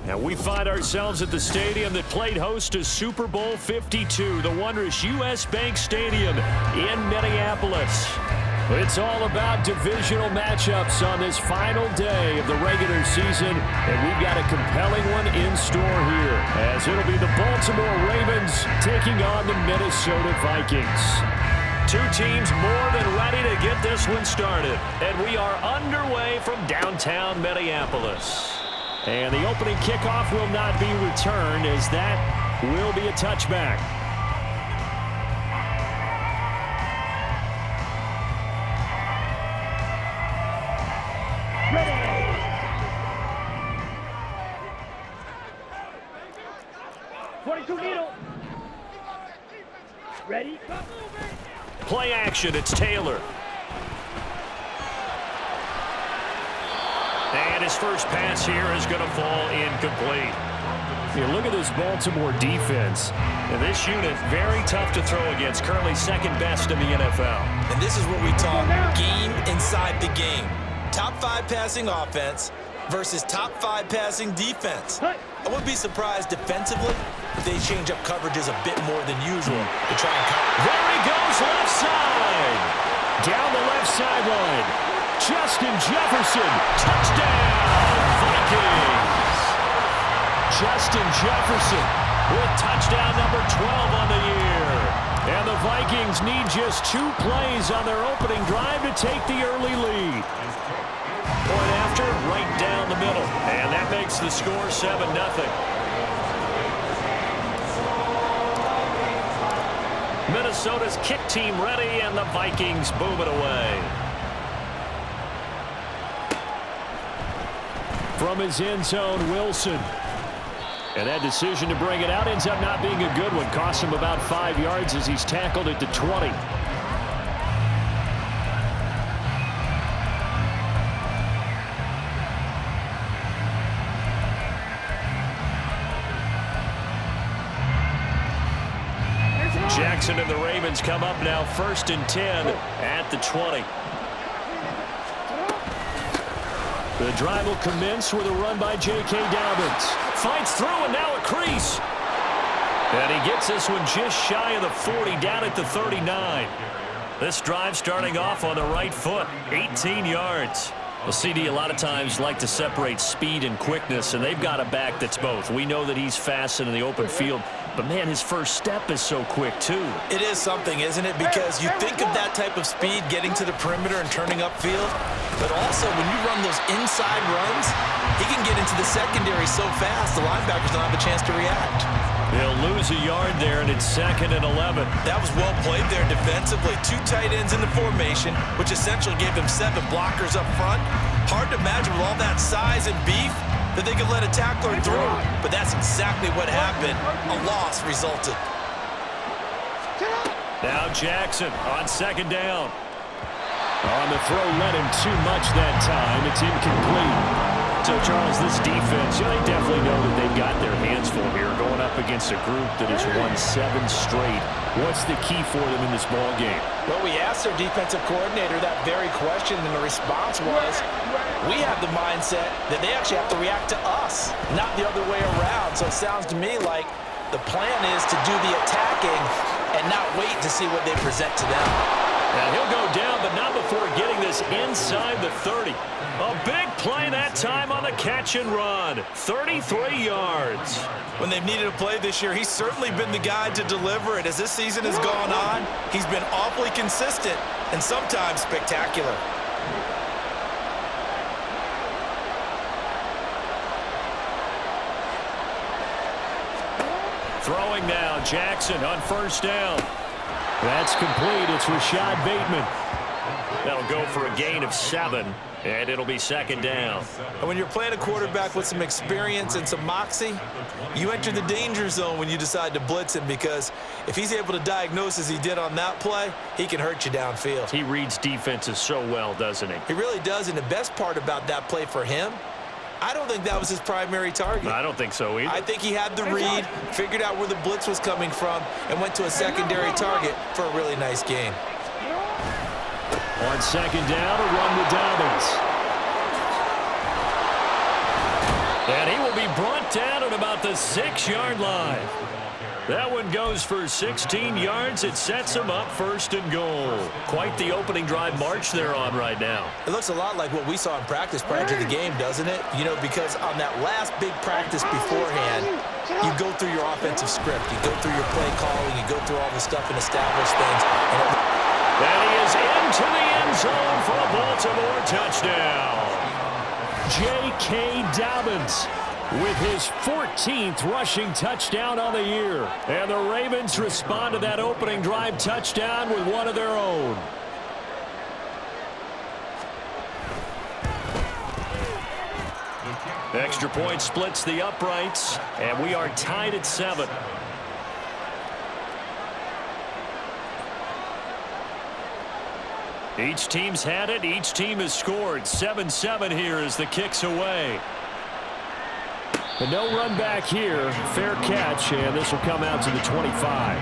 And we find ourselves at the stadium that played host to Super Bowl 52, the wondrous U.S. Bank Stadium in Minneapolis. It's all about divisional matchups on this final day of the regular season, and we've got a compelling one in store here, as it'll be the Baltimore Ravens taking on the Minnesota Vikings. Two teams more than ready to get this one started, and we are underway from downtown Minneapolis. And the opening kickoff will not be returned, as that will be a touchback. Ready. 42 needle. Ready. Play action, it's Taylor. And his first pass here is going to fall incomplete. You look at this Baltimore defense. And this unit, very tough to throw against. Currently second best in the NFL. And this is what we talk game inside the game. Top 5 passing offense versus top 5 passing defense. I wouldn't be surprised defensively if they change up coverages a bit more than usual to try and cover. There he goes, left side. Down the left sideline. Justin Jefferson, touchdown, Vikings. Justin Jefferson with touchdown number 12 on the year. And the Vikings need just 2 plays on their opening drive to take the early lead. Point after, right down the middle. And that makes the score 7-0. Minnesota's kick team ready, and the Vikings boom it away. From his end zone, Wilson. And that decision to bring it out ends up not being a good one. Cost him about 5 yards as he's tackled at the 20. Jackson and the Ravens come up now 1st and 10 at the 20. The drive will commence with a run by J.K. Dobbins. Fights through, and now a crease. And he gets this one just shy of the 40, down at the 39. This drive starting off on the right foot, 18 yards. Well, CD, a lot of times like to separate speed and quickness, and they've got a back that's both. We know that he's fast in the open field, but, man, his first step is so quick, too. It is something, isn't it? Because you think of that type of speed getting to the perimeter and turning upfield, but also when you run those inside runs, he can get into the secondary so fast the linebackers don't have a chance to react. They'll lose a yard there, and it's 2nd and 11. That was well played there defensively. 2 tight ends in the formation, which essentially gave them 7 blockers up front. Hard to imagine with all that size and beef that they could let a tackler through. But that's exactly what happened. A loss resulted. Now Jackson on 2nd down. On the throw, led him too much that time. It's incomplete. So, Charles, this defense, they definitely know that they've got their hands full here going up against a group that has won 7 straight. What's the key for them in this ball game? Well, we asked their defensive coordinator that very question, and the response was, we have the mindset that they actually have to react to us, not the other way around. So it sounds to me like the plan is to do the attacking and not wait to see what they present to them. And he'll go down, but not before getting this inside the 30. A big play that time on the catch and run. 33 yards. When they've needed a play this year, he's certainly been the guy to deliver it. As this season has gone on, he's been awfully consistent and sometimes spectacular. Throwing now, Jackson on 1st down. That's complete. It's Rashad Bateman. That'll go for a gain of 7, and it'll be second down. And when you're playing a quarterback with some experience and some moxie, you enter the danger zone when you decide to blitz him, because if he's able to diagnose as he did on that play, he can hurt you downfield. He reads defenses so well, doesn't he? He really does, and the best part about that play for him, I don't think that was his primary target. I don't think so either. I think he had the read, figured out where the blitz was coming from, and went to a secondary target for a really nice gain. On second down, a run with Dobbins. And he will be brought down at about the 6-yard line. That one goes for 16 yards. It sets him up first and goal. Quite the opening drive march they're on right now. It looks a lot like what we saw in practice prior to the game, doesn't it? You know, because on that last big practice beforehand, you go through your offensive script. You go through your play calling. You go through all the stuff and establish things. And he is into the end zone for a Baltimore touchdown. J.K. Dobbins with his 14th rushing touchdown on the year. And the Ravens respond to that opening drive touchdown with one of their own. Extra point splits the uprights, and we are tied at 7. Each team's had it. Each team has scored. 7-7 here as the kick's away. But no run back here. Fair catch, and this will come out to the 25.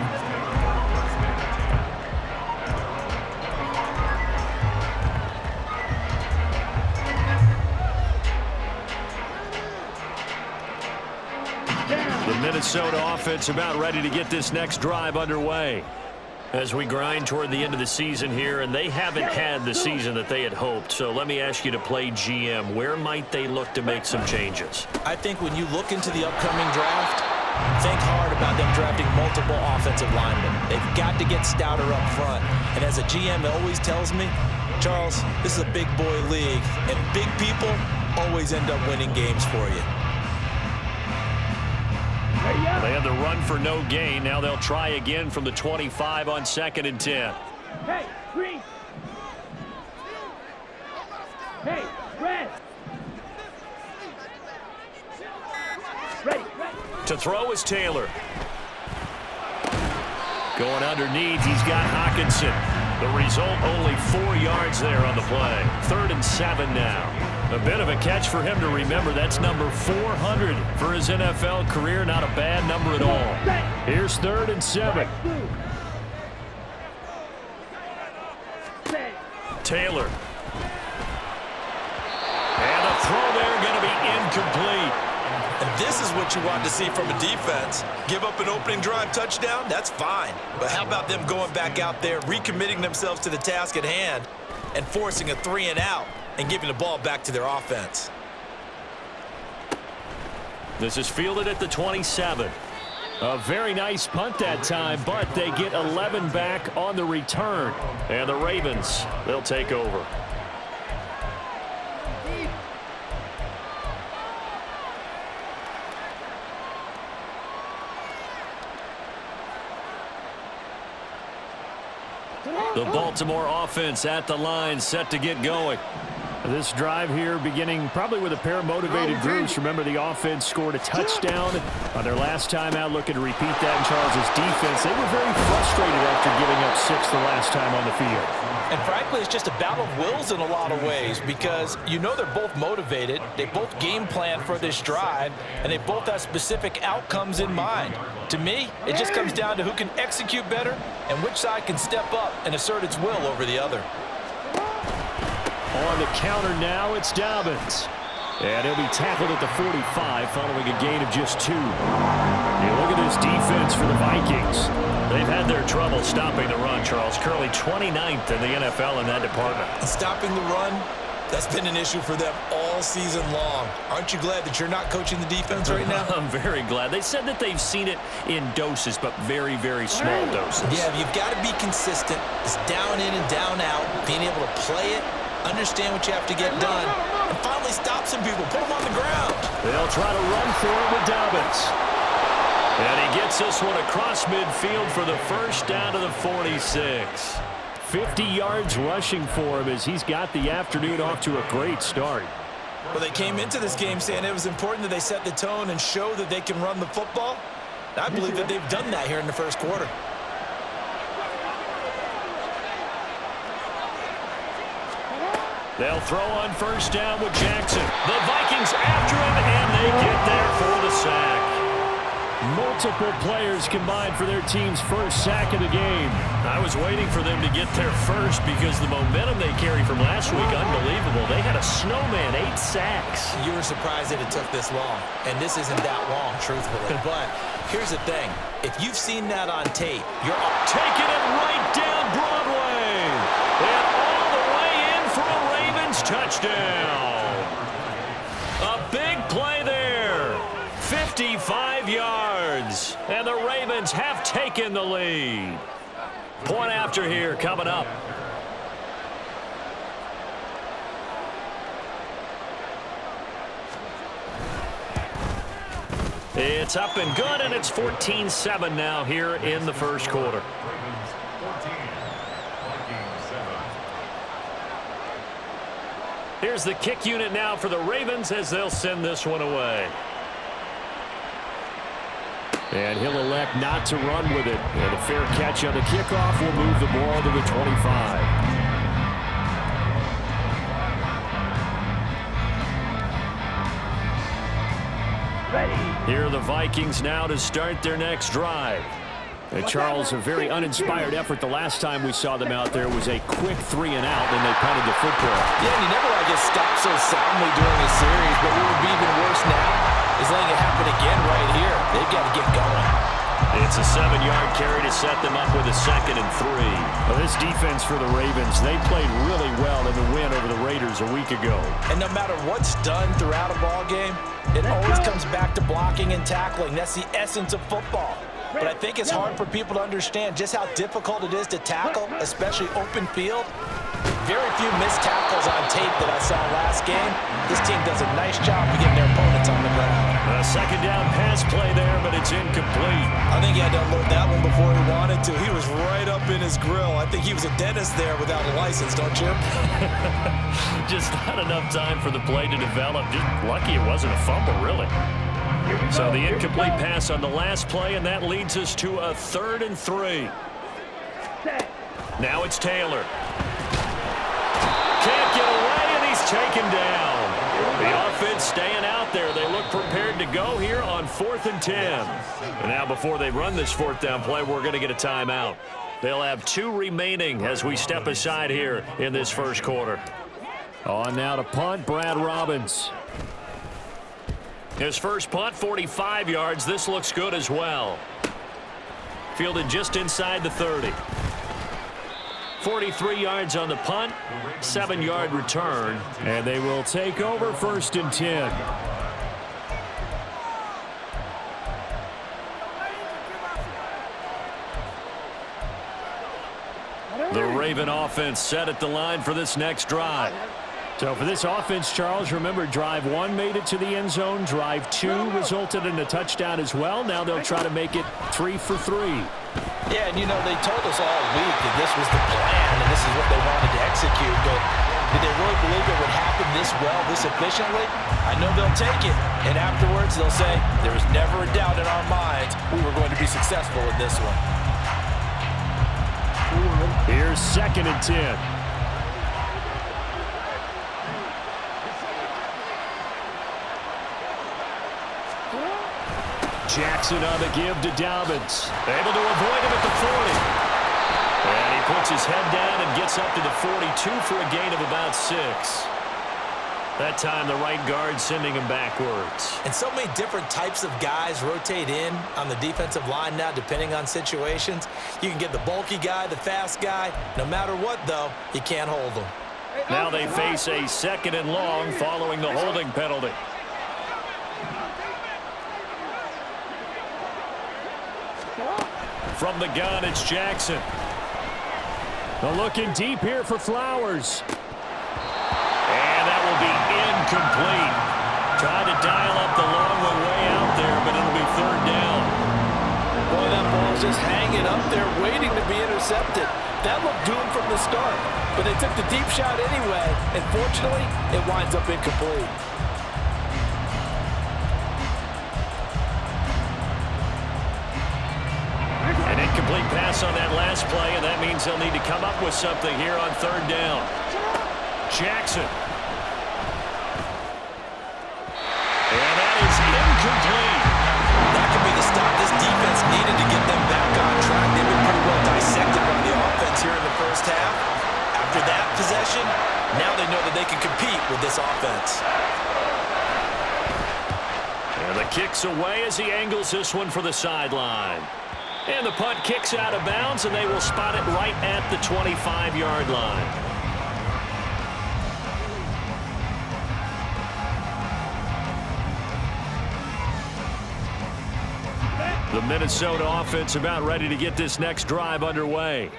The Minnesota offense about ready to get this next drive underway as we grind toward the end of the season here, and they haven't had the season that they had hoped. So let me ask you to play GM. Where might they look to make some changes? I think when you look into the upcoming draft, think hard about them drafting multiple offensive linemen. They've got to get stouter up front. And as a GM always tells me, Charles, this is a big boy league, and big people always end up winning games for you. They had the run for no gain. Now they'll try again from the 25 on 2nd and 10. Hey, green. Hey, red. Ready. To throw is Taylor. Going underneath, he's got Hawkinson. The result, only 4 yards there on the play. 3rd and 7 now. A bit of a catch for him to remember. That's number 400 for his NFL career. Not a bad number at all. Here's 3rd and 7. Taylor. And a throw there going to be incomplete. And this is what you want to see from a defense. Give up an opening drive touchdown, that's fine. But how about them going back out there, recommitting themselves to the task at hand, and forcing a 3-and-out and giving the ball back to their offense? This is fielded at the 27. A very nice punt that time, but they get 11 back on the return. And the Ravens, they'll take over. The Baltimore offense at the line, set to get going. This drive here beginning probably with a pair of motivated groups. Remember, the offense scored a touchdown on their last time out, looking to repeat that in Charles's defense. They were very frustrated after giving up 6 the last time on the field. And frankly, it's just a battle of wills in a lot of ways, because you know they're both motivated, they both game plan for this drive, and they both have specific outcomes in mind. To me, it just comes down to who can execute better and which side can step up and assert its will over the other. On the counter now, it's Dobbins. And he'll be tackled at the 45 following a gain of just 2. You look at this defense for the Vikings. They've had their trouble stopping the run, Charles. Currently 29th in the NFL in that department. And stopping the run, that's been an issue for them all season long. Aren't you glad that you're not coaching the defense right now? I'm very glad. They said that they've seen it in doses, but very, very small doses. Yeah, you've got to be consistent. It's down in and down out, being able to play it, understand what you have to get done, and finally stop some people, put them on the ground. They'll try to run for it with Dobbins. And he gets this one across midfield for the first down to the 46. 50 yards rushing for him as he's got the afternoon off to a great start. Well, they came into this game saying it was important that they set the tone and show that they can run the football. I believe that they've done that here in the first quarter. They'll throw on first down with Jackson. The Vikings after him, and they get there for the sack. Multiple players combined for their team's first sack of the game. I was waiting for them to get there first because the momentum they carry from last week, unbelievable. They had a snowman, 8 sacks. You were surprised that it took this long, and this isn't that long, truthfully. But here's the thing. If you've seen that on tape, you're taking it right down Broadway. And all the way in for a Ravens touchdown. A big play there. 55 yards. And the Ravens have taken the lead. Point after here coming up. It's up and good, and it's 14-7 now here in the first quarter. Here's the kick unit now for the Ravens as they'll send this one away. And he'll elect not to run with it. And a fair catch on the kickoff will move the ball to the 25. Here are the Vikings now to start their next drive. And Charles, a very uninspired effort the last time we saw them out there was a quick 3-and-out, and they punted the football. Yeah, and you never want to get stopped so soundly during a series, but what would be even worse now is letting it happen again right here. They've got to get going. It's a 7-yard carry to set them up with a 2nd and 3. Well, this defense for the Ravens, they played really well in the win over the Raiders a week ago. And no matter what's done throughout a ball game, it always comes back to blocking and tackling. That's the essence of football. But I think it's hard for people to understand just how difficult it is to tackle, especially open field. Very few missed tackles on tape that I saw last game. This team does a nice job of getting their opponents on the ground. A 2nd down pass play there, but it's incomplete. I think he had to unload that one before he wanted to. He was right up in his grill. I think he was a dentist there without a license, don't you? Just not enough time for the play to develop. Just lucky it wasn't a fumble, really. So the incomplete pass on the last play, and that leads us to a 3rd and 3. Now it's Taylor. Can't get away, and he's taken down. The offense staying out there. They look prepared to go here on 4th and 10. And now before they run this 4th down play, we're going to get a timeout. They'll have 2 remaining as we step aside here in this first quarter. On now to punt, Brad Robbins. His first punt, 45 yards. This looks good as well. Fielded just inside the 30. 43 yards on the punt, 7-yard return, and they will take over 1st and 10. The Raven offense set at the line for this next drive. So for this offense, Charles, remember, drive 1 made it to the end zone. Drive 2 resulted in a touchdown as well. Now they'll try to make it 3 for 3. Yeah, and you know, they told us all week that this was the plan and this is what they wanted to execute, but did they really believe it would happen this well, this efficiently? I know they'll take it, and afterwards they'll say, there was never a doubt in our minds we were going to be successful in this one. Here's 2nd and 10. Jackson on the give to Dobbins. Able to avoid him at the 40. And he puts his head down and gets up to the 42 for a gain of about 6. That time the right guard sending him backwards. And so many different types of guys rotate in on the defensive line now depending on situations. You can get the bulky guy, the fast guy. No matter what, though, you can't hold them. Now they face a 2nd and long following the holding penalty. From the gun, it's Jackson. Looking deep here for Flowers. And that will be incomplete. Tried to dial up the long one way out there, but it'll be 3rd down. Boy, that ball's just hanging up there waiting to be intercepted. That looked doomed from the start, but they took the deep shot anyway, and fortunately, it winds up incomplete. An incomplete pass on that last play, and that means they'll need to come up with something here on third down. Jackson. And that is incomplete. That could be the stop this defense needed to get them back on track. They've been pretty well dissected by the offense here in the first half. After that possession, now they know that they can compete with this offense. And the kick's away as he angles this one for the sideline. And the punt kicks out of bounds, and they will spot it right at the 25-yard line. The Minnesota offense about ready to get this next drive underway.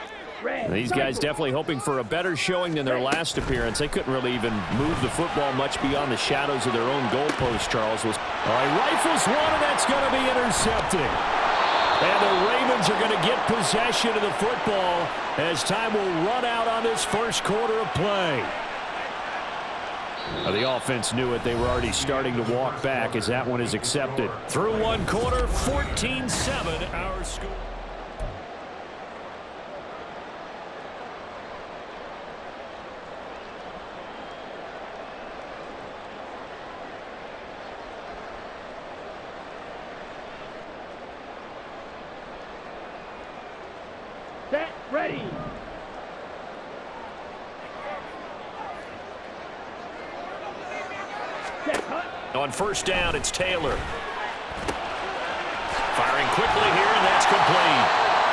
These guys definitely hoping for a better showing than their last appearance. They couldn't really even move the football much beyond the shadows of their own goalpost, Charles. All right, rifles one, and that's going to be intercepted. And the Ravens are going to get possession of the football as time will run out on this first quarter of play. The offense knew it. They were already starting to walk back as that one is accepted. Through one quarter, 14-7 our score. Set, ready. Set, cut. On first down, it's Taylor. Firing quickly here, and that's complete.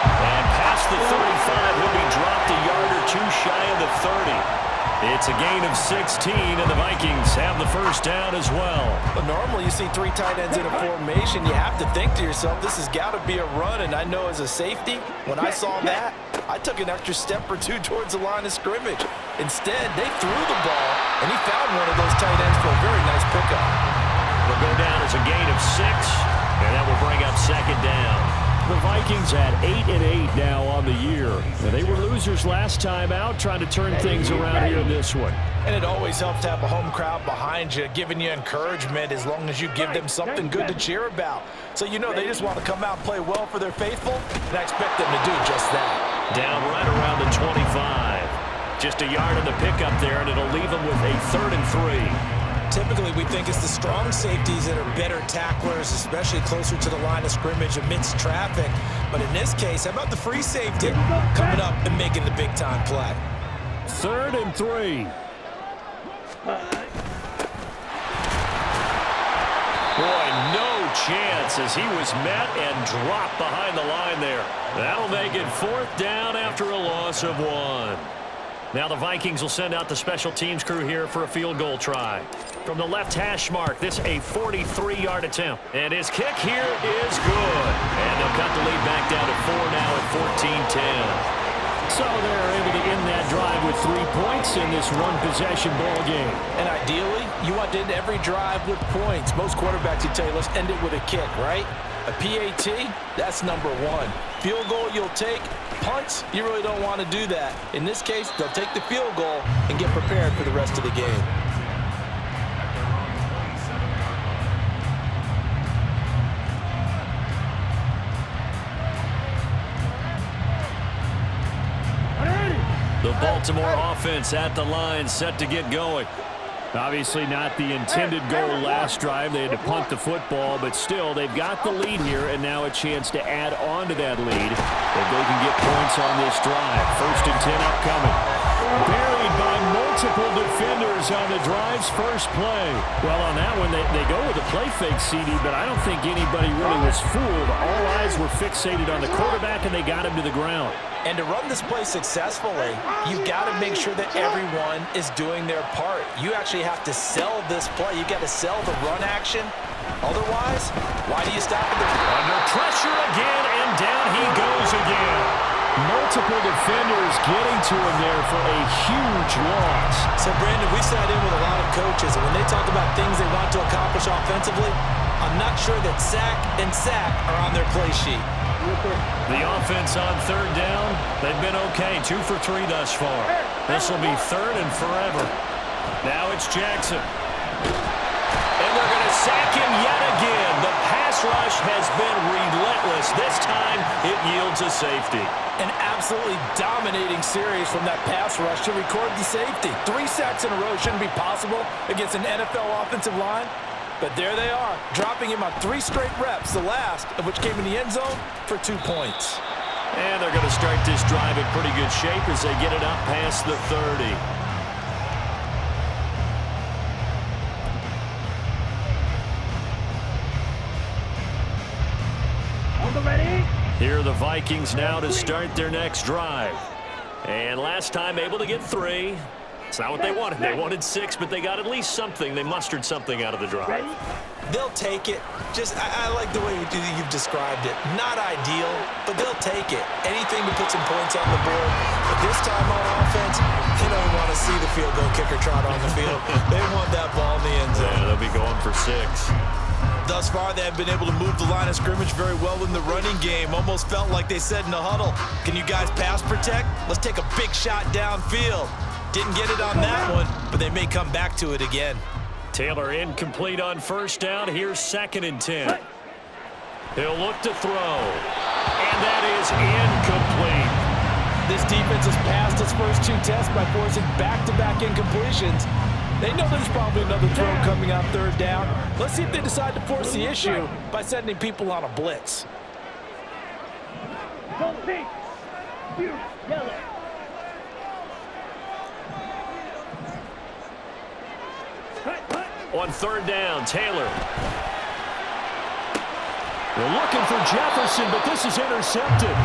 And past the 35, he'll be dropped a yard or two shy of the 30. It's a gain of 16, and the Vikings have the first down as well. But normally you see three tight ends in a formation. You have to think to yourself, this has got to be a run. And I know as a safety, when I saw that, I took an extra step or two towards the line of scrimmage. Instead, they threw the ball, and he found one of those tight ends for a very nice pickup. It'll go down as a gain of 6, and that will bring up second down. The Vikings at 8-8 now on the year. Now, they were losers last time out, trying to turn things around here in this one. And it always helps to have a home crowd behind you, giving you encouragement as long as you give them something good to cheer about. So you know they just want to come out and play well for their faithful, and I expect them to do just that. Down right around the 25. Just a yard in the pickup there, and it'll leave them with a 3rd and 3. Typically, we think it's the strong safeties that are better tacklers, especially closer to the line of scrimmage amidst traffic. But in this case, how about the free safety coming up and making the big-time play? 3rd and 3. Boy, no chance as he was met and dropped behind the line there. That'll make it 4th down after a loss of 1. Now the Vikings will send out the special teams crew here for a field goal try. From the left hash mark, this a 43-yard attempt. And his kick here is good. And they'll cut the lead back down to 4 now at 14-10. So they're able to end that drive with 3 points in this one-possession ball game. And ideally, you want to end every drive with points. Most quarterbacks, you tell you, let's end it with a kick, right? A PAT, that's number 1. Field goal you'll take. Punts, you really don't want to do that. In this case, they'll take the field goal and get prepared for the rest of the game. The Baltimore offense at the line, set to get going. Obviously not the intended goal last drive. They had to punt the football, but still, they've got the lead here, and now a chance to add on to that lead if they can get points on this drive. 1st and 10 upcoming. Buried by multiple defenders on the drive's first play. Well, on that one, they go with a play fake, CD, but I don't think anybody really was fooled. All eyes were fixated on the quarterback, and they got him to the ground. And to run this play successfully, you've got to make sure that everyone is doing their part. You actually have to sell this play. You've got to sell the run action. Otherwise, why do you stop at the... Under pressure again, and down he goes again. Multiple defenders getting to him there for a huge loss. So, Brandon, we sat in with a lot of coaches, and when they talk about things they want to accomplish offensively, on I'm not sure that sack and sack are on their play sheet. The offense on third down, they've been okay. 2 for 3 thus far. This will be third and forever. Now it's Jackson. And they're going to sack him yet again. The pass rush has been relentless. This time it yields a safety. An absolutely dominating series from that pass rush to record the safety. 3 sacks in a row shouldn't be possible against an NFL offensive line. But there they are, dropping him on 3 straight reps, the last of which came in the end zone for 2 points. And they're going to start this drive in pretty good shape as they get it up past the 30. Ready? Here are the Vikings now to start their next drive. And last time able to get 3. It's not what they wanted. They wanted 6, but they got at least something. They mustered something out of the drive. They'll take it. I like the way you've described it. Not ideal, but they'll take it. Anything to put some points on the board. But this time on offense, they don't want to see the field goal kicker trot on the field. They want that ball in the end zone. Yeah, they'll be going for 6. Thus far, they have been able to move the line of scrimmage very well in the running game. Almost felt like they said in the huddle, can you guys pass protect? Let's take a big shot downfield. Didn't get it on that one, but they may come back to it again. Taylor incomplete on first down. Here's 2nd and 10. He'll look to throw. And that is incomplete. This defense has passed its first 2 tests by forcing back-to-back incompletions. They know there's probably another throw coming on third down. Let's see if they decide to force the issue by sending people on a blitz. Go pink. You yellow. On third down, Taylor. They're looking for Jefferson, but this is intercepted.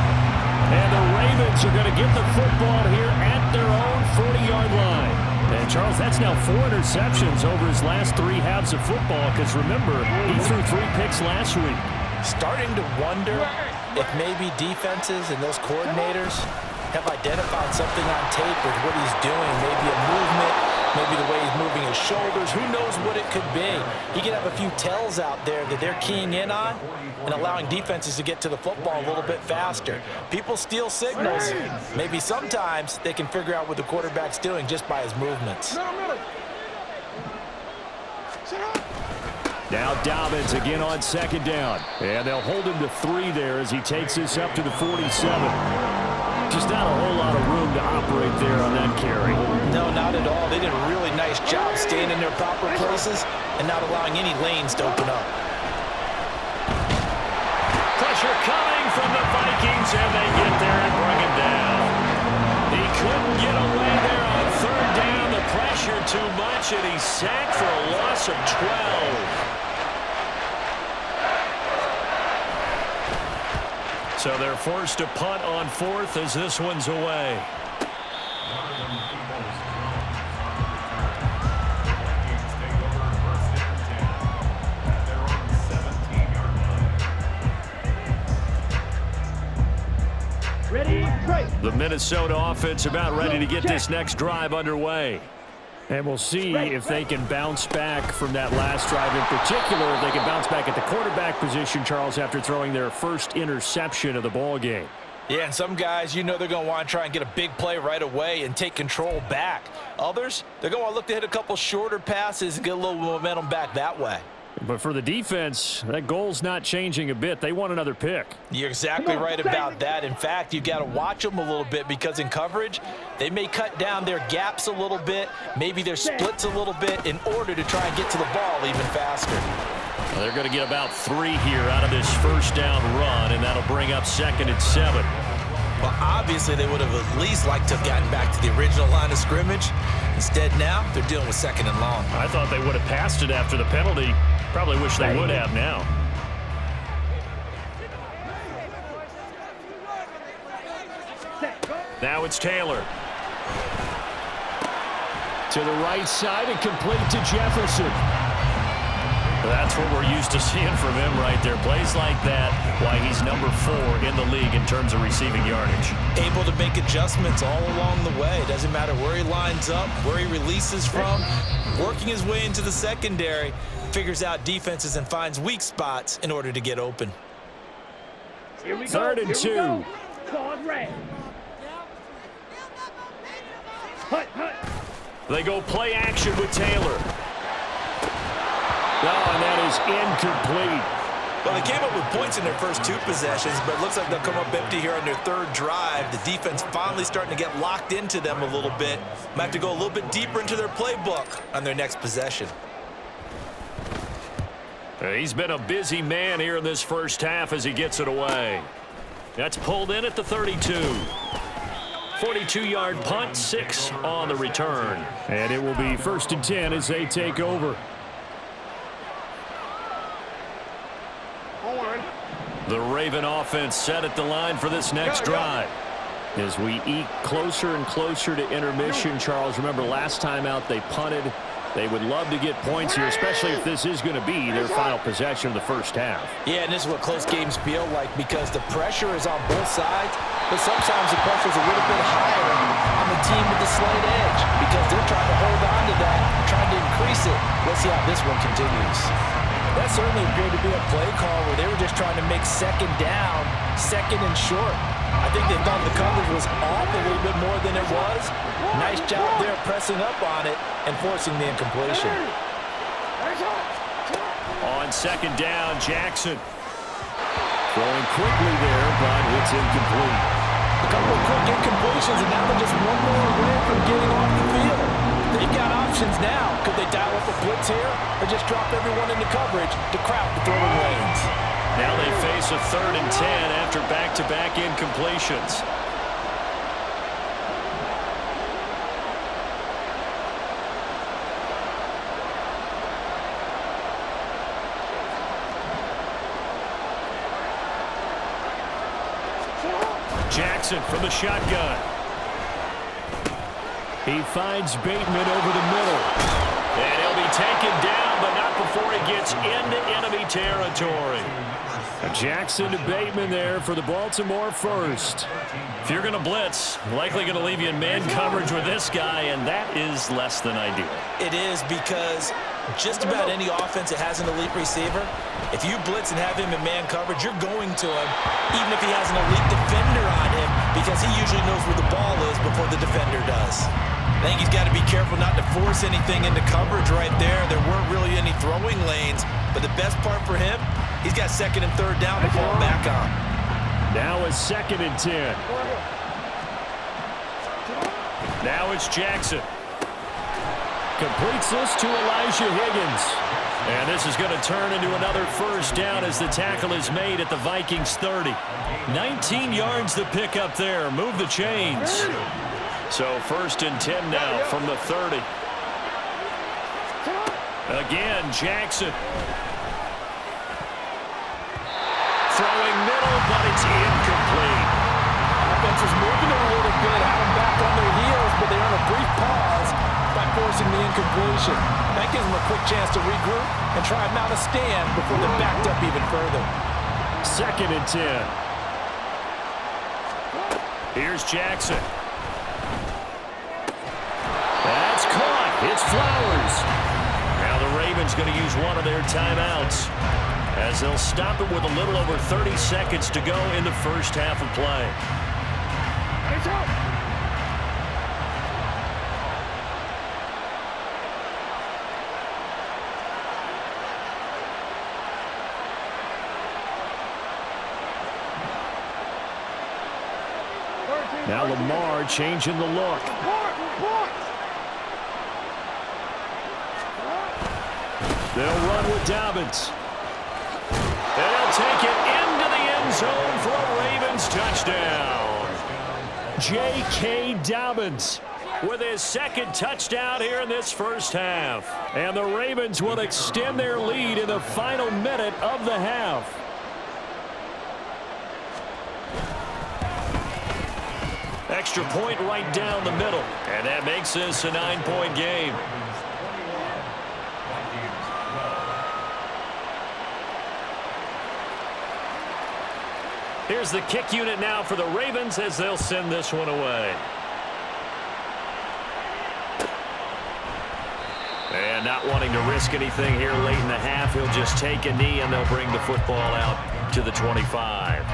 And the Ravens are going to get the football here at their own 40-yard line. And, Charles, that's now 4 interceptions over his last 3 halves of football because, remember, he threw 3 picks last week. Starting to wonder if maybe defenses and those coordinators have identified something on tape with what he's doing, maybe a movement, maybe the way he's moving his shoulders. Who knows what it could be? He could have a few tells out there that they're keying in on and allowing defenses to get to the football a little bit faster. People steal signals. Maybe sometimes they can figure out what the quarterback's doing just by his movements. Now Dobbins again on 2nd down. And they'll hold him to 3 there as he takes this up to the 47. Just not a whole lot of room to operate there on that carry. No, not at all. They did a really nice job staying in their proper places and not allowing any lanes to open up. Pressure coming from the Vikings, and they get there and bring him down. He couldn't get away there on third down. The pressure too much, and he's sacked for a loss of 12. So they're forced to punt on 4th as this one's away. Ready, right. The Minnesota offense about ready to get this next drive underway. And we'll see if they can bounce back from that last drive in particular, if they can bounce back at the quarterback position, Charles, after throwing their first interception of the ball game. Yeah, and some guys, you know they're going to want to try and get a big play right away and take control back. Others, they're going to look to hit a couple shorter passes and get a little momentum back that way. But for the defense, that goal's not changing a bit. They want another pick. You're exactly right about that. In fact, you've got to watch them a little bit because in coverage, they may cut down their gaps a little bit, maybe their splits a little bit in order to try and get to the ball even faster. Well, they're going to get about 3 here out of this first down run, and that'll bring up 2nd and 7. Well, obviously, they would have at least liked to have gotten back to the original line of scrimmage. Instead, now, they're dealing with 2nd and long. I thought they would have passed it after the penalty. Probably wish they would have now. Now it's Taylor. To the right side and complete to Jefferson. That's what we're used to seeing from him right there. Plays like that, why he's number 4 in the league in terms of receiving yardage. Able to make adjustments all along the way. Doesn't matter where he lines up, where he releases from, working his way into the secondary. figures out defenses and finds weak spots in order to get open. Here we go. Third and Here we 2. go. Claws red. Hut, hut. They go play action with Taylor. Oh, and that is incomplete. Well, they came up with points in their first 2 possessions, but it looks like they'll come up empty here on their 3rd drive. The defense finally starting to get locked into them a little bit. Might have to go a little bit deeper into their playbook on their next possession. He's been a busy man here in this first half as he gets it away. That's pulled in at the 32. 42-yard punt, 6 on the return. And it will be 1st and 10 as they take over. The Raven offense set at the line for this next drive. As we eke closer and closer to intermission, Charles, remember last time out they punted. They would love to get points here, especially if this is going to be their final possession of the first half. Yeah, and this is what close games feel like because the pressure is on both sides, but sometimes the pressure is a little bit higher on the team with the slight edge because they're trying to hold on to that, trying to increase it. Let's see how this one continues. That certainly appeared to be a play call where they were just trying to make 2nd down, 2nd and short. I think they thought the coverage was off a little bit more than it was. Nice job there pressing up on it and forcing the incompletion. On 2nd down, Jackson. Throwing quickly there, but it's incomplete. A couple of quick incompletions, and now they're just one more away from getting off the field. They've got options now. Could they dial up a blitz here or just drop everyone into coverage to crowd the throwing lanes? Now they face a 3rd and 10 after back-to-back incompletions. Jackson from the shotgun. He finds Bateman over the middle. And he'll be taken down, but not before he gets into enemy territory. Jackson to Bateman there for the Baltimore first. If you're going to blitz, likely going to leave you in man coverage with this guy, and that is less than ideal. It is because just about any offense that has an elite receiver, if you blitz and have him in man coverage, you're going to him, even if he has an elite defender on him, because he usually knows where the ball is before the defender does. I think he's got to be careful not to force anything into coverage right there. There weren't really any throwing lanes, but the best part for him, he's got 2nd and 3rd down to fall back on. Now it's 2nd and 10. Now it's Jackson. Completes this to Elijah Higgins. And this is going to turn into another 1st down as the tackle is made at the Vikings 30. 19 yards to pick up there. Move the chains. So 1st and 10 now from the 30. Again, Jackson. Throwing middle, but it's incomplete. Offense is moving a little bit, had them back on their heels, but they earn a brief pause by forcing the incompletion. That gives them a quick chance to regroup and try and mount a stand before they're backed up even further. 2nd and 10. Here's Jackson. That's caught. It's Flowers. Now the Ravens going to use one of their timeouts as they'll stop it with a little over 30 seconds to go in the first half of play. Now Lamar changing the look. They'll run with Dobbins. They'll take it into the end zone for a Ravens touchdown. J.K. Dobbins with his 2nd touchdown here in this first half. And the Ravens will extend their lead in the final minute of the half. Extra point right down the middle. And that makes this a 9-point game. Here's the kick unit now for the Ravens as they'll send this one away. And not wanting to risk anything here late in the half, he'll just take a knee, and they'll bring the football out to the 25.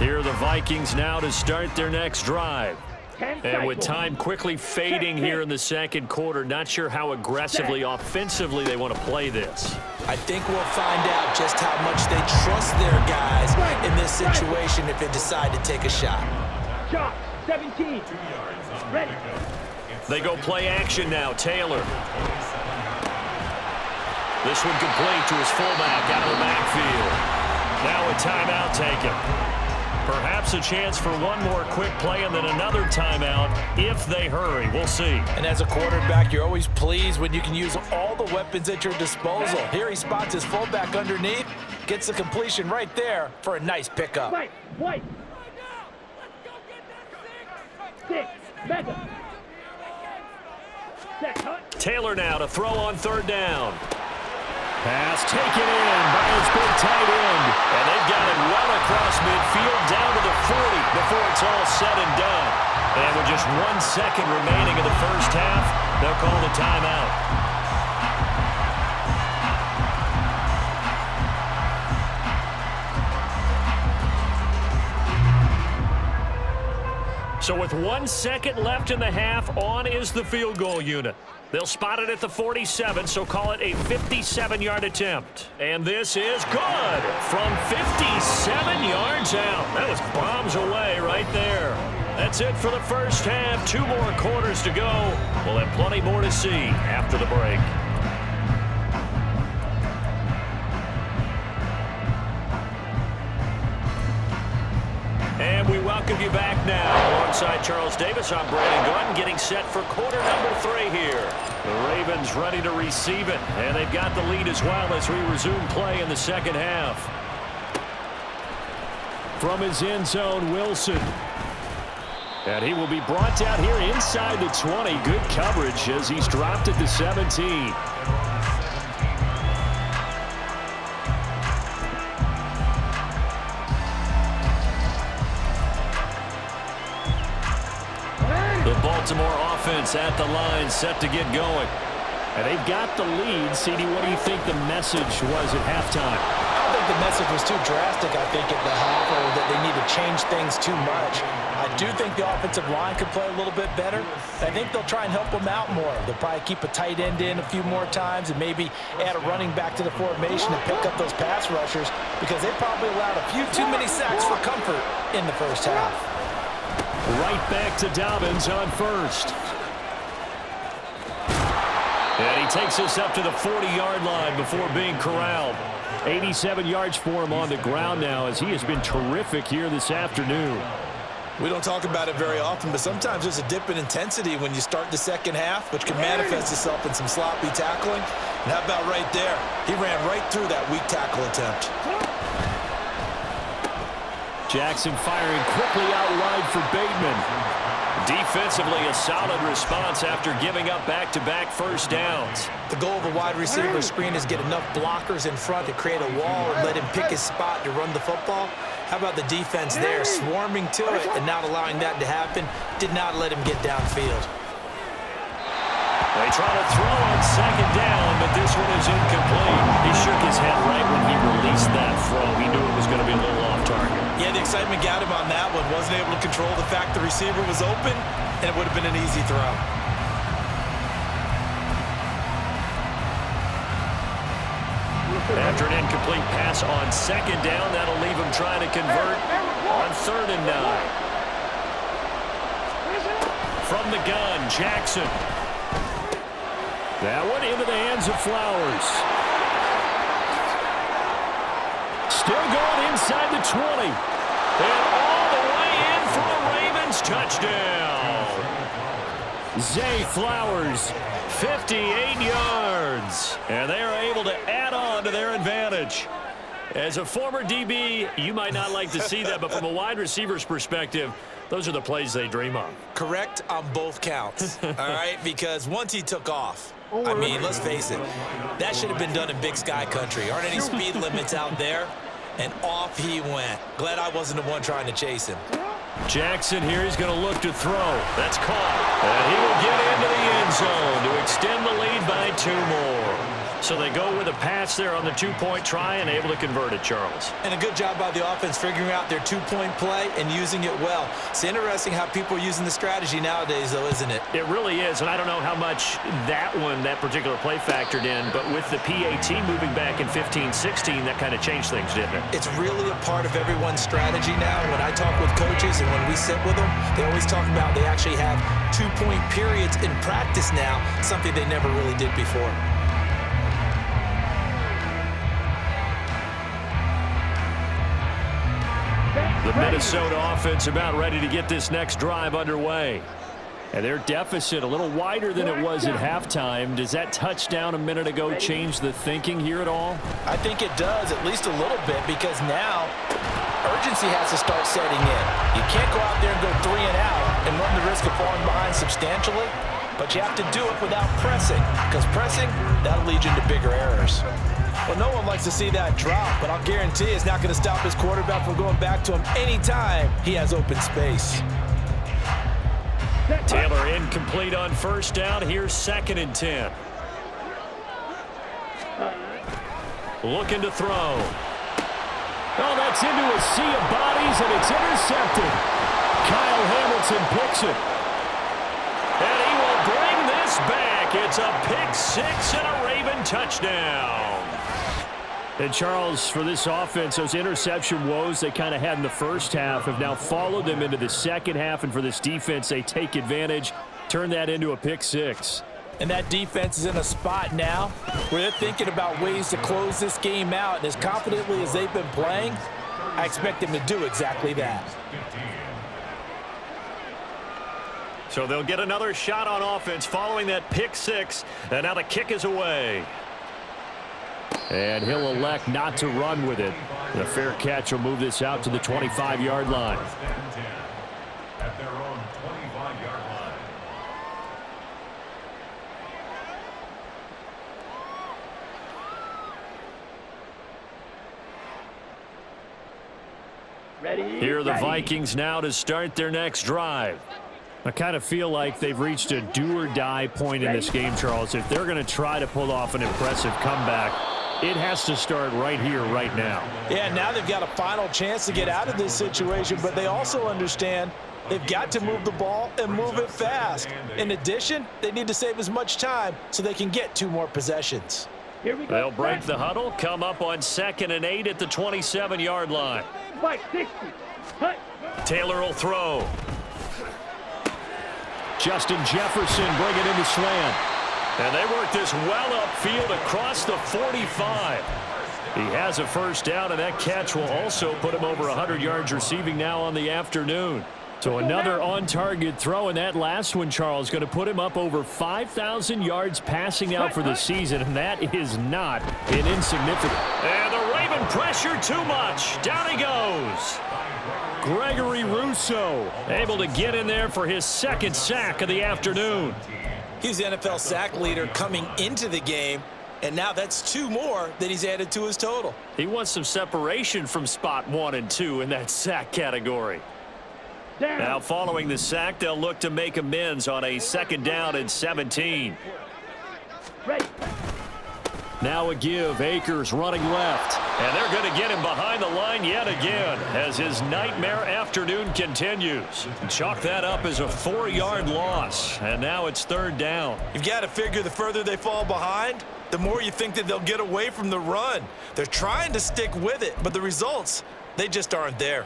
Here are the Vikings now to start their next drive. And with time quickly fading here in the second quarter, not sure how aggressively, offensively they want to play this. I think we'll find out just how much they trust their guys in this situation if they decide to take a shot. Shot, 17. Ready. They go play action now. Taylor. This one complete to his fullback out of the backfield. Now a timeout taken. Perhaps a chance for one more quick play and then another timeout if they hurry. We'll see. And as a quarterback, you're always pleased when you can use all the weapons at your disposal. Here he spots his fullback underneath, gets the completion right there for a nice pickup. White. 6. Mega. Set, cut. Taylor now to throw on third down. Pass taken in by his big tight end. And they've got it well across midfield down to the 40 before it's all said and done. And with just 1 second remaining in the first half, they'll call the timeout. So with 1 second left in the half, on is the field goal unit. They'll spot it at the 47, so call it a 57-yard attempt. And this is good from 57 yards out. That was bombs away right there. That's it for the first half. 2 more quarters to go. We'll have plenty more to see after the break. And we welcome you back now. Alongside Charles Davis, I'm Brandon Gordon, getting set for quarter number 3 here. The Ravens ready to receive it, and they've got the lead as well as we resume play in the second half. From his end zone, Wilson. And he will be brought down here inside the 20. Good coverage as he's dropped at the 17. The Baltimore offense at the line, set to get going. And they've got the lead. CD, what do you think the message was at halftime? I don't think the message was too drastic, I think, at the half, or that they need to change things too much. I do think the offensive line could play a little bit better. I think they'll try and help them out more. They'll probably keep a tight end in a few more times and maybe add a running back to the formation and pick up those pass rushers because they probably allowed a few too many sacks for comfort in the first half. Right back to Dobbins on first. And he takes us up to the 40-yard line before being corralled. 87 yards for him on the ground now as he has been terrific here this afternoon. We don't talk about it very often, but sometimes there's a dip in intensity when you start the second half, which can manifest itself in some sloppy tackling. And how about right there? He ran right through that weak tackle attempt. Jackson firing quickly out wide for Bateman. Defensively, a solid response after giving up back-to-back first downs. The goal of a wide receiver screen is get enough blockers in front to create a wall and let him pick his spot to run the football. How about the defense there, swarming to it and not allowing that to happen? Did not let him get downfield. They try to throw on second down, but this one is incomplete. He shook his head right when he released that throw. He knew it was going to be a little off target. Yeah, the excitement got him on that one. Wasn't able to control the fact the receiver was open, and it would have been an easy throw. After an incomplete pass on second down, that'll leave him trying to convert on 3rd and 9. From the gun, Jackson. That one into the hands of Flowers. Still going inside the 20. And all the way in for a Ravens touchdown. Zay Flowers, 58 yards. And they are able to add on to their advantage. As a former DB, you might not like to see that, but from a wide receiver's perspective, those are the plays they dream of. Correct on both counts, all right? Because once he took off, I mean, let's face it, that should have been done in Big Sky country. Aren't any speed limits out there? and off he went. Glad I wasn't the one trying to chase him. Jackson here, he's going to look to throw. That's caught. And he will get into the end zone to extend the lead by 2 more. So they go with a pass there on the 2-point try and able to convert it, Charles. And a good job by the offense figuring out their 2-point play and using it well. It's interesting how people are using the strategy nowadays, though, isn't it? It really is, and I don't know how much that particular play factored in, but with the PAT moving back in 15-16, that kind of changed things, didn't it? It's really a part of everyone's strategy now. When I talk with coaches and when we sit with them, they always talk about they actually have 2-point periods in practice now, something they never really did before. The Minnesota offense about ready to get this next drive underway. And their deficit a little wider than it was at halftime. Does that touchdown a minute ago change the thinking here at all? I think it does, at least a little bit, because now urgency has to start setting in. You can't go out there and go 3 and out and run the risk of falling behind substantially, but you have to do it without pressing, because pressing, that'll lead you into bigger errors. Well, no one likes to see that drop, but I'll guarantee it's not going to stop his quarterback from going back to him anytime he has open space. Taylor incomplete on first down. Here's 2nd and 10. Looking to throw. Oh, that's into a sea of bodies, and it's intercepted. Kyle Hamilton picks it. And he will bring this back. It's a pick 6 and a Raven touchdown. And Charles, for this offense, those interception woes they kind of had in the first half have now followed them into the second half. And for this defense, they take advantage, turn that into a pick 6. And that defense is in a spot now where they're thinking about ways to close this game out. And as confidently as they've been playing, I expect them to do exactly that. So they'll get another shot on offense following that pick 6. And now the kick is away. And he'll elect not to run with it. The fair catch will move this out to the 25-yard line. At their own 25-yard line. Ready? Here are the Vikings now to start their next drive. I kind of feel like they've reached a do-or-die point in this game, Charles. If they're going to try to pull off an impressive comeback, it has to start right here, right now. Yeah, now they've got a final chance to get out of this situation, but they also understand they've got to move the ball and move it fast. In addition, they need to save as much time so they can get 2 more possessions. Here we go. They'll break the huddle, come up on 2nd and 8 at the 27-yard line. Fight 60. Hut. Taylor will throw. Justin Jefferson bring it into slant. And they work this well upfield across the 45. He has a first down, and that catch will also put him over 100 yards receiving now on the afternoon. So another on-target throw, and that last one, Charles, going to put him up over 5,000 yards passing out for the season, and that is not an insignificant. And the Raven pressure too much. Down he goes. Gregory Rousseau able to get in there for his 2nd sack of the afternoon. He's the NFL sack leader coming into the game, and now that's 2 more that he's added to his total. He wants some separation from spot 1 and 2 in that sack category. Down. Now following the sack, they'll look to make amends on a 2nd down and 17. Ready. Now a give. Akers running left. And they're going to get him behind the line yet again as his nightmare afternoon continues. Chalk that up as a 4-yard loss. And now it's 3rd down. You've got to figure the further they fall behind, the more you think that they'll get away from the run. They're trying to stick with it, but the results, they just aren't there.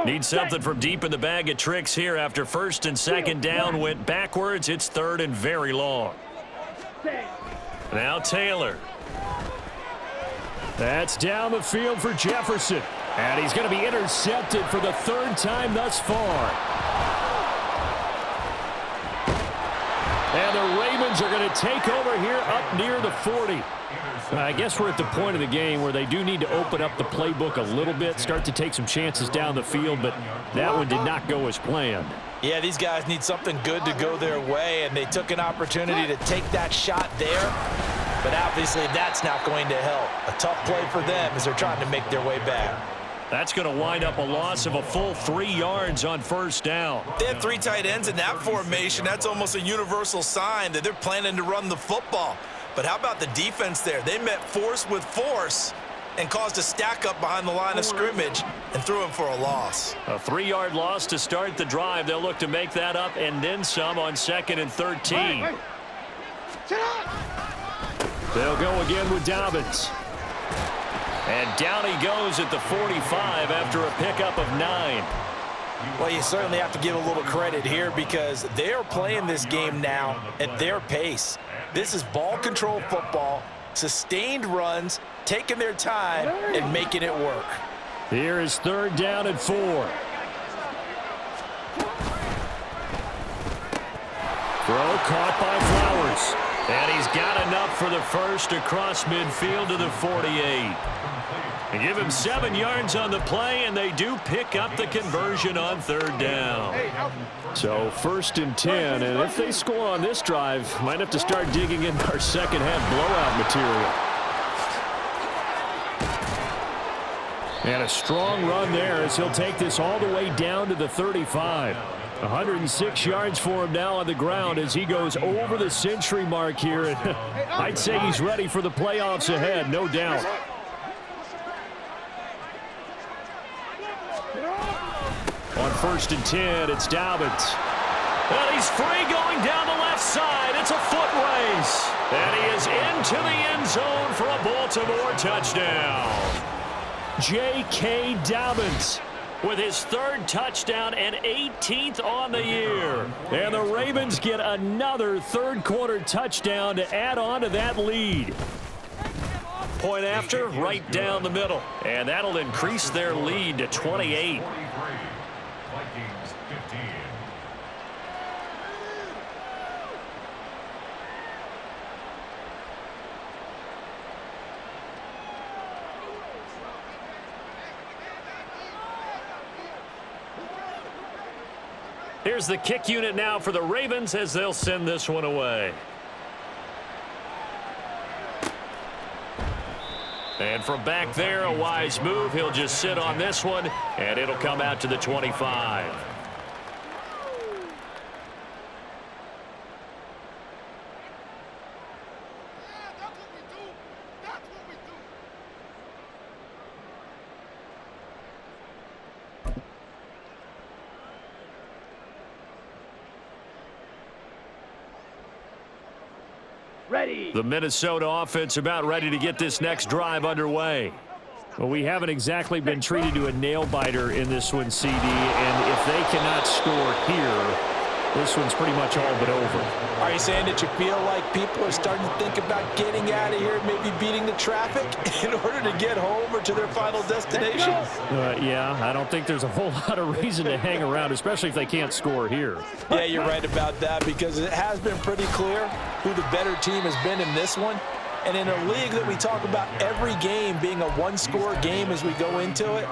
Need something from deep in the bag of tricks here after 1st and 2nd down went backwards. It's 3rd and very long. Now Taylor. That's down the field for Jefferson. And he's going to be intercepted for the 3rd time thus far. And the Ravens Vikings are going to take over here up near the 40. I guess we're at the point of the game where they do need to open up the playbook a little bit, start to take some chances down the field, but that one did not go as planned. Yeah, these guys need something good to go their way, and they took an opportunity to take that shot there, but obviously that's not going to help. A tough play for them as they're trying to make their way back. That's going to wind up a loss of a full 3 yards on first down. They had 3 tight ends in that formation. That's almost a universal sign that they're planning to run the football. But how about the defense there? They met force with force and caused a stack up behind the line of scrimmage and threw him for a loss. A 3-yard loss to start the drive. They'll look to make that up and then some on 2nd and 13. They'll go again with Dobbins. And down he goes at the 45 after a pickup of 9. Well, you certainly have to give a little credit here because they are playing this game now at their pace. This is ball control football, sustained runs, taking their time and making it work. Here is 3rd down and 4. Throw caught by Flowers. And he's got enough for the first across midfield to the 48. They give him 7 yards on the play, and they do pick up the conversion on 3rd down. So 1st and 10, and if they score on this drive, might have to start digging in our second half blowout material. And a strong run there as he'll take this all the way down to the 35. 106 yards for him now on the ground as he goes over the century mark here. And I'd say he's ready for the playoffs ahead, no doubt. On 1st and 10, it's Dobbins. And he's free going down the left side. It's a foot race. And he is into the end zone for a Baltimore touchdown. J.K. Dobbins with his 3rd touchdown and 18th on the year. And the Ravens get another 3rd quarter touchdown to add on to that lead. Point after, right down the middle. And that'll increase their lead to 28. Vikings 15. Here's the kick unit now for the Ravens as they'll send this one away. And from back there, a wise move. He'll just sit on this one, and it'll come out to the 25. Ready. The Minnesota offense about ready to get this next drive underway. Well, we haven't exactly been treated to a nail-biter in this one, CD, and if they cannot score here, this one's pretty much all but over. Are you saying that you feel like people are starting to think about getting out of here, maybe beating the traffic in order to get home or to their final destination? Yeah, I don't think there's a whole lot of reason to hang around, especially if they can't score here. Yeah, you're right about that because it has been pretty clear who the better team has been in this one. And in a league that we talk about every game being a one-score game as we go into it,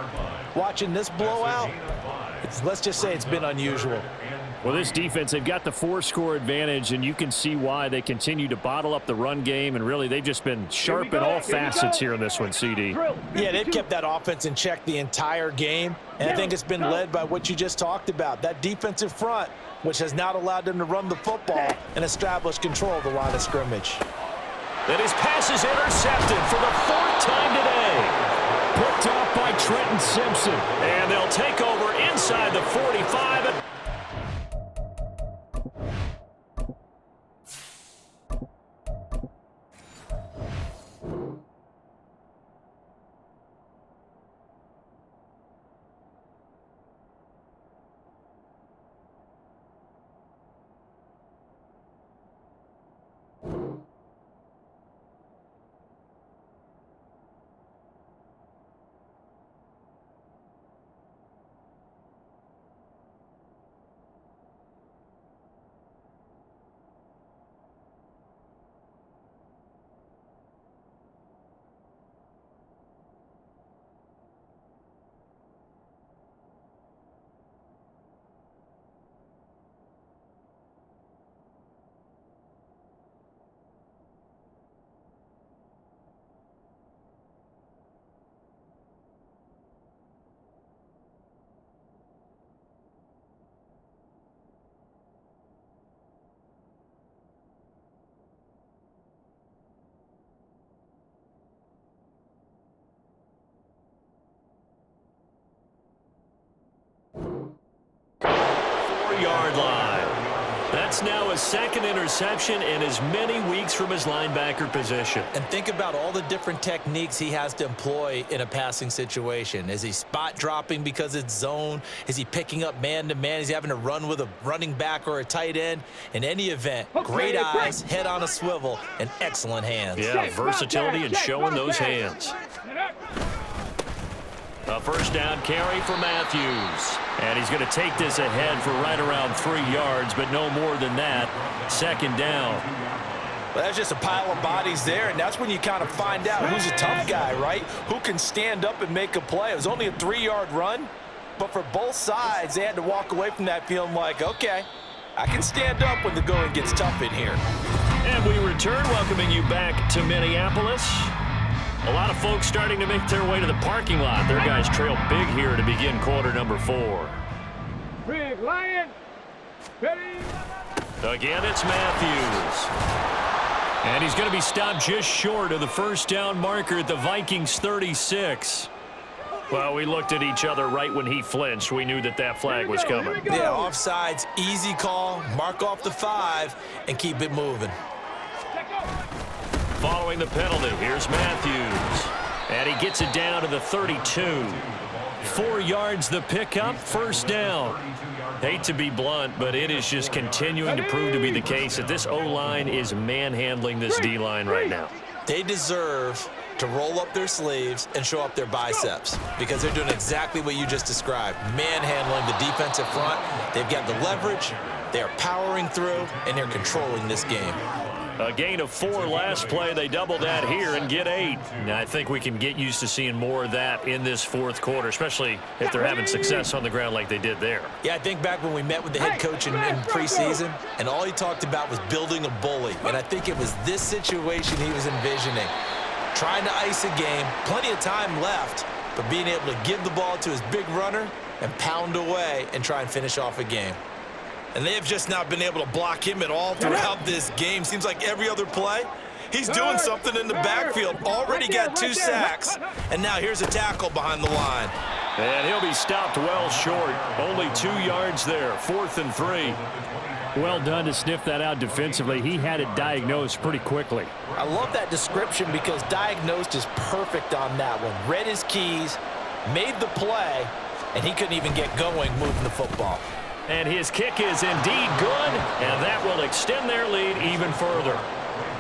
watching this blowout, let's just say it's been unusual. Well, this defense, they've got the 4-score advantage, and you can see why they continue to bottle up the run game, and really they've just been sharp in all facets here in this one, CD. Yeah, they've kept that offense in check the entire game, and I think it's been led by what you just talked about, that defensive front, which has not allowed them to run the football and establish control of the line of scrimmage. And his pass is intercepted for the 4th time today. Picked off by Trenton Simpson. And they'll take over inside the 45. That's now his second interception and as many weeks from his linebacker position. And think about all the different techniques he has to employ in a passing situation. Is he spot dropping because it's zone? Is he picking up man-to-man? Is he having to run with a running back or a tight end? In any event, great eyes, head on a swivel, and excellent hands. Yeah, versatility and showing those hands. A first down carry for Matthews. And he's going to take this ahead for right around 3 yards, but no more than that. Second down. Well, that's just a pile of bodies there, and that's when you kind of find out who's a tough guy, right? Who can stand up and make a play. It was only a 3-yard run, but for both sides, they had to walk away from that feeling like, okay, I can stand up when the going gets tough in here. And we return, welcoming you back to Minneapolis. A lot of folks starting to make their way to the parking lot. Their guys trail big here to begin quarter number 4. Big Lion. Ready. Again, it's Matthews. And he's going to be stopped just short of the first down marker at the Vikings 36. Well, we looked at each other right when he flinched. We knew that that flag was coming. Yeah, offsides, easy call, mark off the 5, and keep it moving. Following the penalty, here's Matthews. And he gets it down to the 32. 4 yards the pickup, first down. Hate to be blunt, but it is just continuing to prove to be the case that this O-line is manhandling this D-line right now. They deserve to roll up their sleeves and show up their biceps because they're doing exactly what you just described, manhandling the defensive front. They've got the leverage, they're powering through, and they're controlling this game. A gain of 4 last play. They double that here and get 8. Now, I think we can get used to seeing more of that in this fourth quarter, especially if they're having success on the ground like they did there. Yeah, I think back when we met with the head coach in preseason, and all he talked about was building a bully. And I think it was this situation he was envisioning. Trying to ice a game, plenty of time left, but being able to give the ball to his big runner and pound away and try and finish off a game. And they have just not been able to block him at all throughout this game. Seems like every other play, he's doing something in the backfield. Already got 2 sacks, and now here's a tackle behind the line. And he'll be stopped well short. Only 2 yards there, 4th and 3. Well done to sniff that out defensively. He had it diagnosed pretty quickly. I love that description because diagnosed is perfect on that one. Read his keys, made the play, and he couldn't even get going moving the football. And his kick is indeed good, and that will extend their lead even further.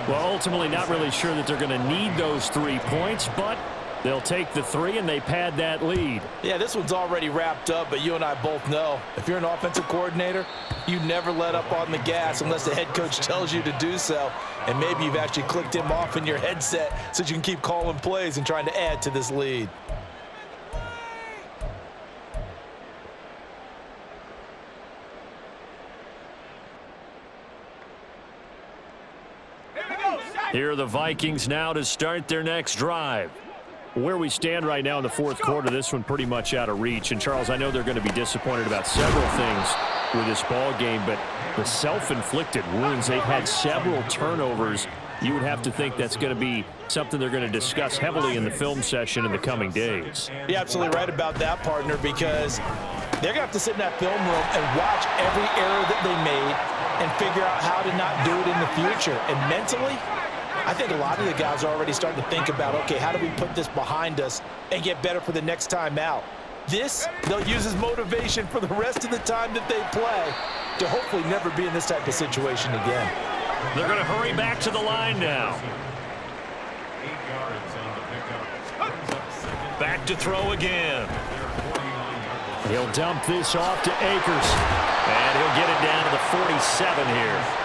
Well, ultimately not really sure that they're going to need those 3 points, but they'll take the 3 and they pad that lead. Yeah, this one's already wrapped up, but you and I both know if you're an offensive coordinator, you never let up on the gas unless the head coach tells you to do so. And maybe you've actually clicked him off in your headset so you can keep calling plays and trying to add to this lead. Here are the Vikings now to start their next drive. Where we stand right now in the fourth quarter, this one pretty much out of reach. And, Charles, I know they're going to be disappointed about several things with this ball game, but the self-inflicted wounds, they've had several turnovers. You would have to think that's going to be something they're going to discuss heavily in the film session in the coming days. You're absolutely right about that, partner, because they're going to have to sit in that film room and watch every error that they made and figure out how to not do it in the future. And mentally, I think a lot of the guys are already starting to think about, okay, how do we put this behind us and get better for the next time out? This, they'll use as motivation for the rest of the time that they play to hopefully never be in this type of situation again. They're going to hurry back to the line now. 8 yards on the pickup. Back to throw again. He'll dump this off to Akers. And he'll get it down to the 47 here.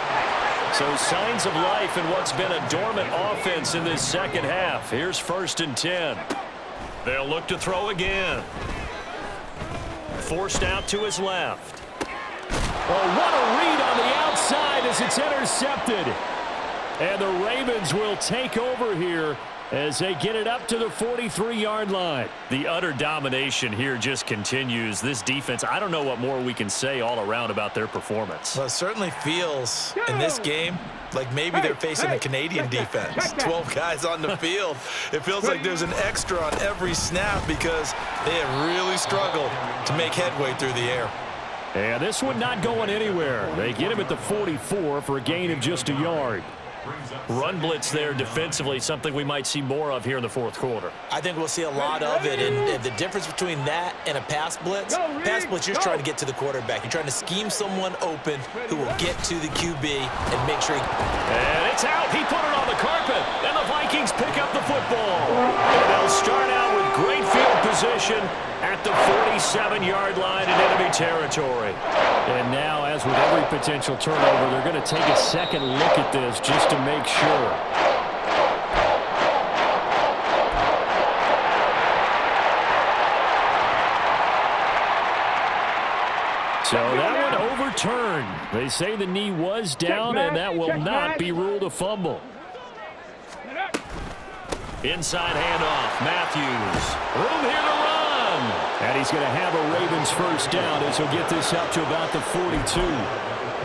So signs of life in what's been a dormant offense in this second half. Here's 1st and 10. They'll look to throw again. Forced out to his left. Oh, what a read on the outside as it's intercepted. And the Ravens will take over here as they get it up to the 43-yard line. The utter domination here just continues. This defense, I don't know what more we can say all around about their performance. Well, it certainly feels in this game like maybe they're facing a Canadian defense. 12 guys on the field. It feels like there's an extra on every snap because they have really struggled to make headway through the air. And this one not going anywhere. They get him at the 44 for a gain of just a yard. Run blitz there defensively, something we might see more of here in the fourth quarter. I think we'll see a lot of it, and the difference between that and a pass blitz, you're trying to get to the quarterback. You're trying to scheme someone open who will get to the QB and make sure he... And it's out. He put it on the carpet, and the Vikings pick up the football. And they'll start out with great field position at the 47-yard line in enemy territory. And now, as with every potential turnover, they're going to take a second look at this just to make sure. So that one overturned. They say the knee was down, and that will not be ruled a fumble. Inside handoff, Matthews. Room here to run. And he's going to have a Ravens first down as he'll get this up to about the 42.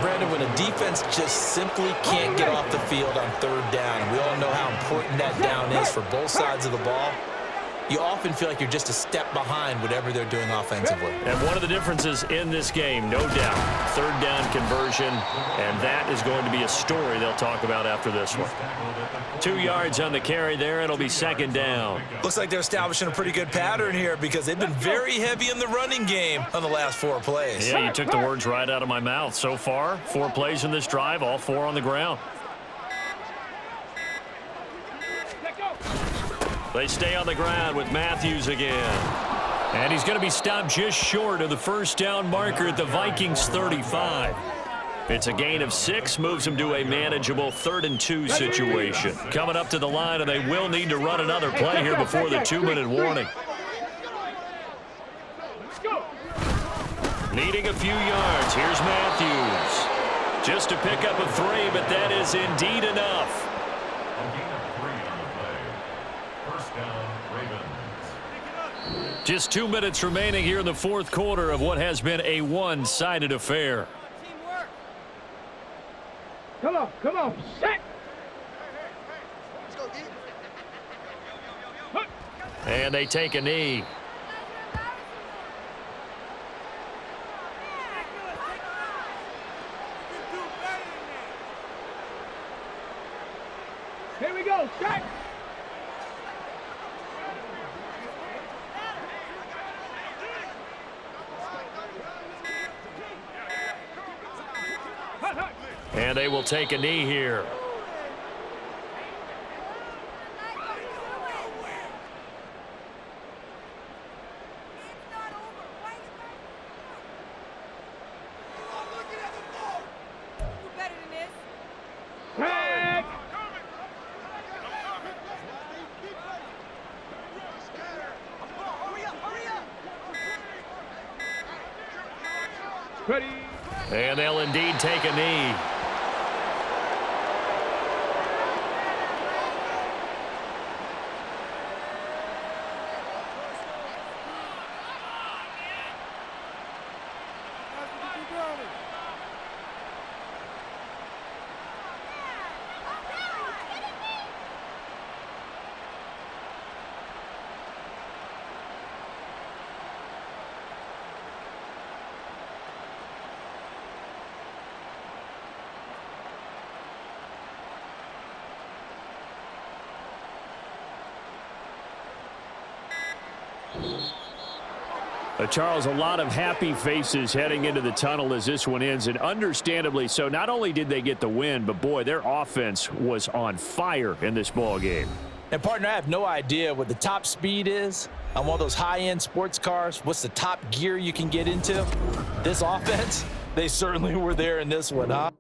Brandon, when a defense just simply can't get off the field on third down, and we all know how important that down is for both sides of the ball, you often feel like you're just a step behind whatever they're doing offensively. And one of the differences in this game, no doubt, third down conversion, and that is going to be a story they'll talk about after this one. 2 yards on the carry there. It'll be second down. Looks like they're establishing a pretty good pattern here because they've been very heavy in the running game on the last 4 plays. Yeah, you took the words right out of my mouth. So far, 4 plays in this drive, all 4 on the ground. They stay on the ground with Matthews again. And he's going to be stopped just short of the first down marker at the Vikings 35. It's a gain of 6, moves him to a manageable 3rd and 2 situation. Coming up to the line, and they will need to run another play here before the 2-minute warning. Needing a few yards. Here's Matthews. Just to pick up a 3, but that is indeed enough. Just 2 minutes remaining here in the fourth quarter of what has been a one-sided affair. Come on, set. And they take a knee. Here we go, set. And they will take a knee here. Ready. And they'll indeed take a knee. Charles, a lot of happy faces heading into the tunnel as this one ends, and understandably so. Not only did they get the win, but boy, their offense was on fire in this ball game. And partner, I have no idea what the top speed is on one of those high-end sports cars. What's the top gear you can get into? This offense, they certainly were there in this one, huh?